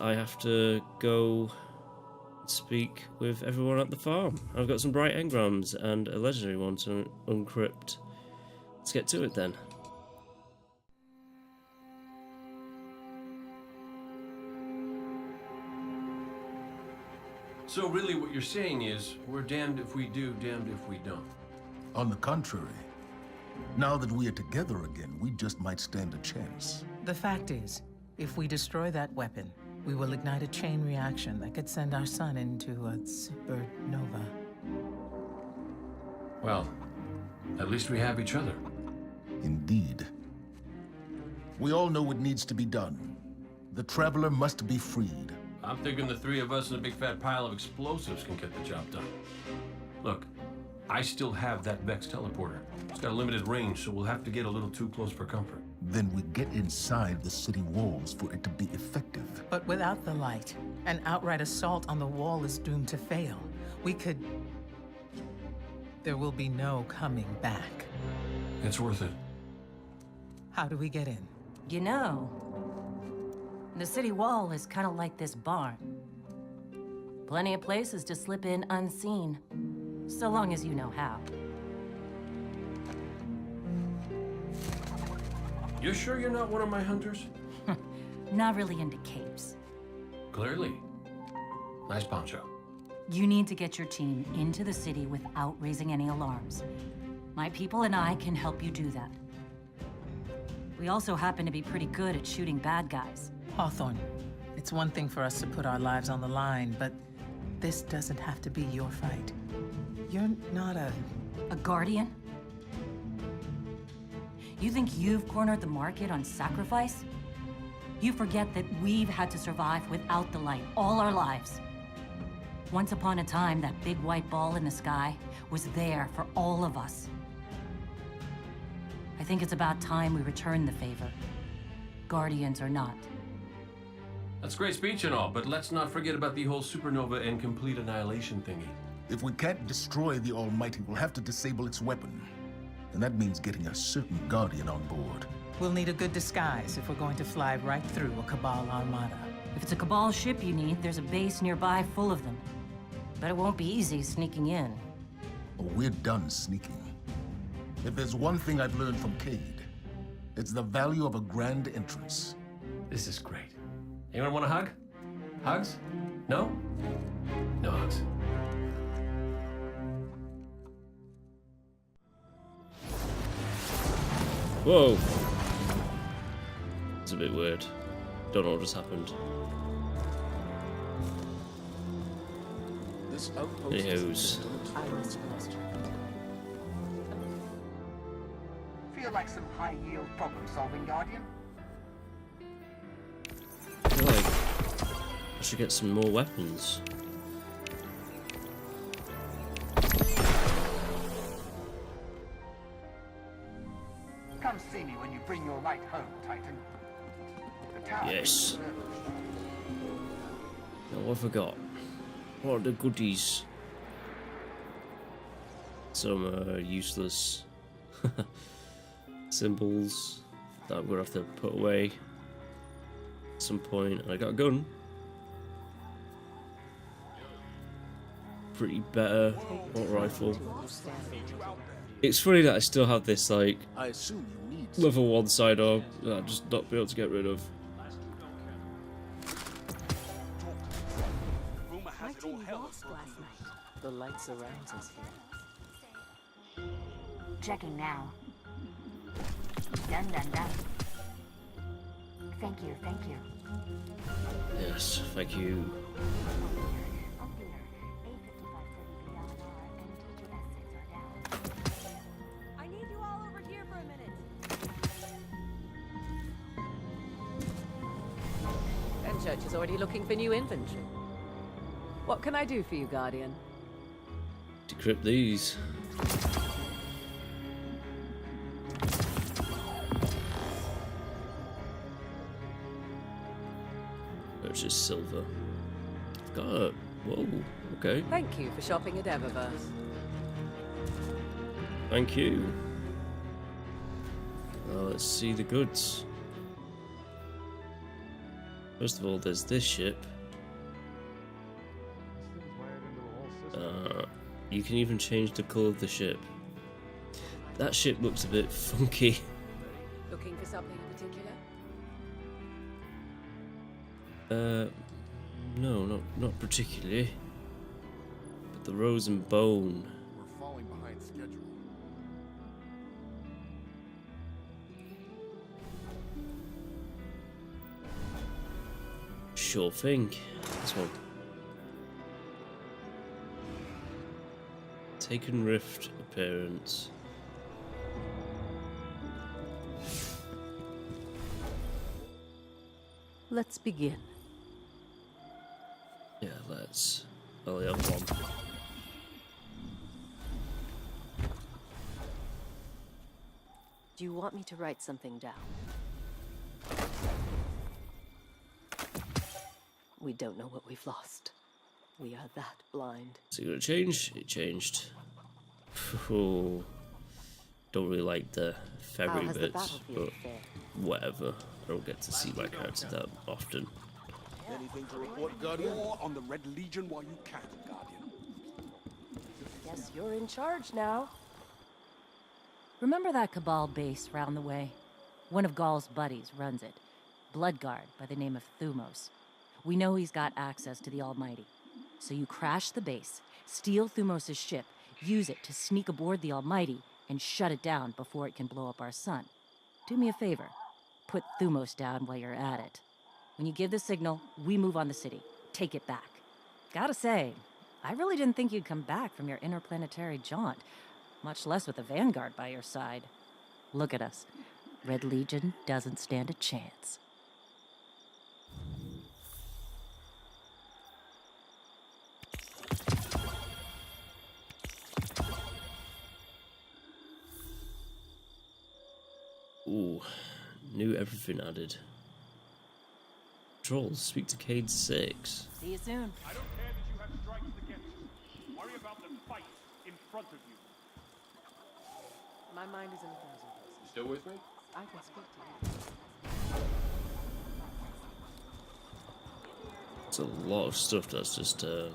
I have to go speak with everyone at the farm. I've got some bright engrams and a legendary one to uncrypt. Let's get to it then. So really what you're saying is, we're damned if we do, damned if we don't. On the contrary, now that we are together again, we just might stand a chance. The fact is, if we destroy that weapon, we will ignite a chain reaction that could send our sun into a supernova. Well, at least we have each other. Indeed. We all know what needs to be done. The Traveler must be freed. I'm thinking the three of us and a big fat pile of explosives can get the job done. Look, I still have that Vex teleporter. It's got a limited range, so we'll have to get a little too close for comfort. Then we get inside the city walls for it to be effective. But without the light, an outright assault on the wall is doomed to fail. We could... There will be no coming back. It's worth it. How do we get in? You know, the city wall is kind of like this barn. Plenty of places to slip in unseen, so long as you know how. You sure you're not one of my hunters? Not really into capes. Clearly. Nice poncho. You need to get your team into the city without raising any alarms. My people and I can help you do that. We also happen to be pretty good at shooting bad guys. Hawthorne, it's one thing for us to put our lives on the line, but this doesn't have to be your fight. You're not a Guardian? You think you've cornered the market on sacrifice? You forget that we've had to survive without the light all our lives. Once upon a time, that big white ball in the sky was there for all of us. I think it's about time we return the favor. Guardians or not. That's great speech and all, but let's not forget about the whole supernova and complete annihilation thingy. If we can't destroy the Almighty, we'll have to disable its weapon. And that means getting a certain Guardian on board. We'll need a good disguise if we're going to fly right through a Cabal armada. If it's a Cabal ship you need, there's a base nearby full of them. But it won't be easy sneaking in. Oh, we're done sneaking. If there's one thing I've learned from Cade, it's the value of a grand entrance. This is great. Anyone want a hug? Hugs? No? No hugs. Whoa. It's a bit weird. Don't know what just happened. This outpost Anyhows. Feel like some high-yield problem-solving, Guardian? I feel like I should get some more weapons. Come see me when you bring your light home, Titan. The tower Yes. is refurbished. Oh, I forgot. What are the goodies? Some useless symbols that I'm gonna have to put away at some point. And I got a gun. Pretty better. What rifle? It's funny that I still have this like I assume you need level 1 sidearm that I'll just not be able to get rid of. the light surrounds us here. Checking now. Done, done, done. Thank you, thank you. Yes, thank you. I need you all over here for a minute. Fenchurch is already looking for new inventory. What can I do for you, Guardian? Decrypt these. Purchase silver. Got a... Whoa, okay. Thank you for shopping at Eververse. Thank you. Let's see the goods. First of all, there's this ship. You can even change the colour of the ship. That ship looks a bit funky. Looking for something in particular? No, not particularly. But the Rose and Bone. We're falling behind schedule. Sure thing. This one. Taken Rift appearance. Let's begin. Yeah, let's. Oh, yeah, one. Do you want me to write something down? We don't know what we've lost. We are that blind. Is it gonna change? It changed. Oh, don't really like the How ferry has the bits, battlefield but fared? whatever. I don't get to see my character that often. Anything to report, Guardian? War on the Red Legion while you can, Guardian. Guess you're in charge now. Remember that Cabal base round the way? One of Gaul's buddies runs it. Bloodguard by the name of Thumos. We know he's got access to the Almighty. So you crash the base, steal Thumos' ship, use it to sneak aboard the Almighty, and shut it down before it can blow up our sun. Do me a favor. Put Thumos down while you're at it. When you give the signal, we move on the city. Take it back. Gotta say, I really didn't think you'd come back from your interplanetary jaunt, much less with the Vanguard by your side. Look at us. Red Legion doesn't stand a chance. Ooh, new everything added. Trolls, speak to Cade 6. See you soon. I don't care that you have strikes against you. Worry about the fight in front of you. My mind is in a thousand places. You still with me? I can speak to you. It's a lot of stuff that's just been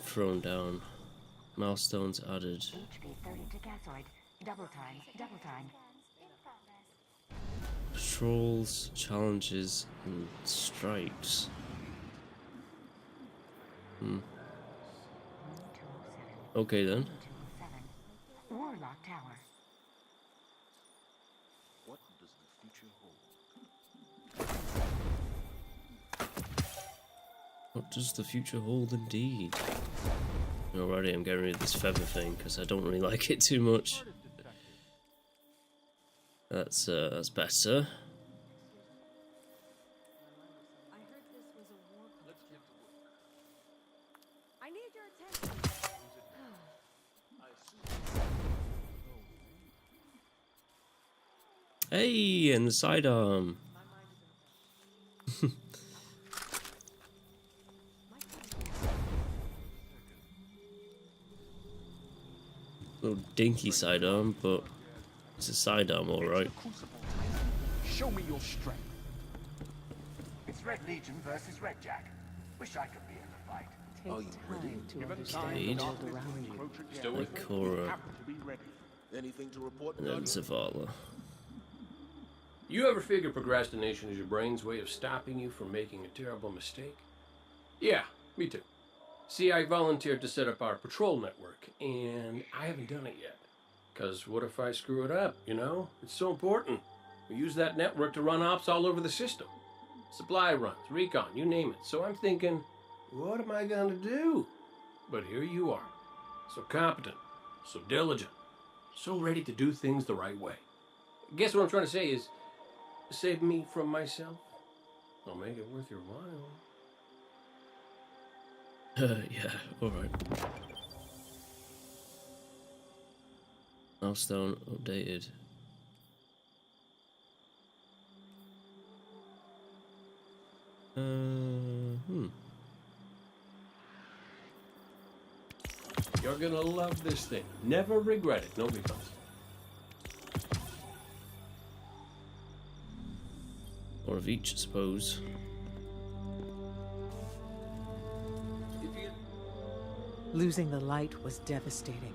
thrown down. Milestones added. HP 30 to gasoid. Double time, double time. Patrols, challenges, and strikes. 207. Okay then. 207. Warlock Tower. What does the future hold? What does the future hold indeed? Already I'm getting rid of this feather thing because I don't really like it too much. That's better. I need your attention. Hey, and the sidearm. Little dinky sidearm, but it's a sidearm, alright. Show me your strength. It's Red Legion versus Red Jack. Wish I could be in the fight. Take time to understand Cade. the world around you. Still with me? Ikora, Have to be ready. Anything to report, and then Guardian? Zavala. You ever figure procrastination is your brain's way of stopping you from making a terrible mistake? Yeah, me too. See, I volunteered to set up our patrol network, and I haven't done it yet. Because what if I screw it up, you know? It's so important. We use that network to run ops all over the system. Supply runs, recon, you name it. So I'm thinking, what am I going to do? But here you are. So competent, so diligent, so ready to do things the right way. Guess what I'm trying to say is, save me from myself. I'll make it worth your while. Yeah, alright. Milestone updated. You're gonna love this thing. Never regret it. No refunds. Or of each, I suppose. Losing the light was devastating.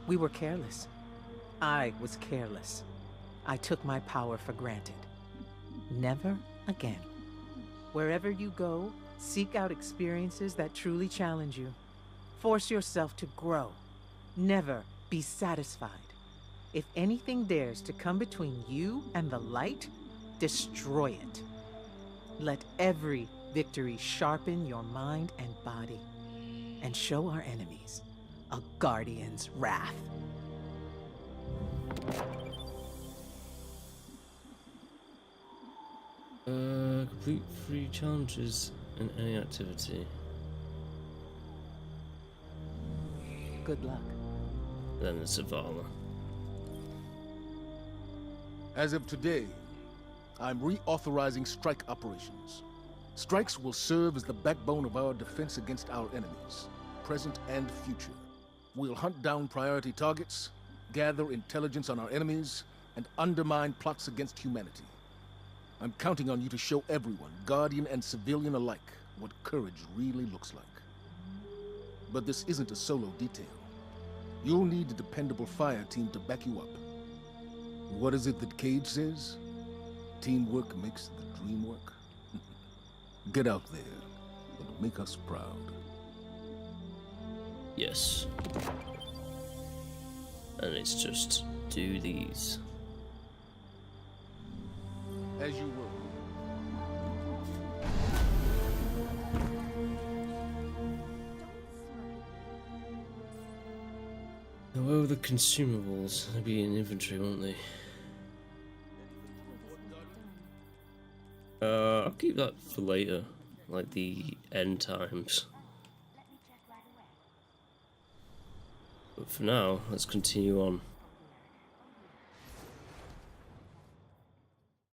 We were careless. I was careless. I took my power for granted. Never again. Wherever you go, seek out experiences that truly challenge you. Force yourself to grow. Never be satisfied. If anything dares to come between you and the light, destroy it. Let every victory sharpen your mind and body, and show our enemies a guardian's wrath. Complete 3 challenges in any activity. Good luck. Then the Zavala. As of today, I'm reauthorizing strike operations. Strikes will serve as the backbone of our defense against our enemies, present and future. We'll hunt down priority targets, gather intelligence on our enemies, and undermine plots against humanity. I'm counting on you to show everyone, Guardian and civilian alike, what courage really looks like. But this isn't a solo detail. You'll need a dependable fire team to back you up. What is it that Cage says? Teamwork makes the dream work. Get out there and make us proud. Yes. And it's just do these. As you will. Now, where were the consumables? They'll be in inventory, won't they? I'll keep that for later, like the end times. But for now, let's continue on.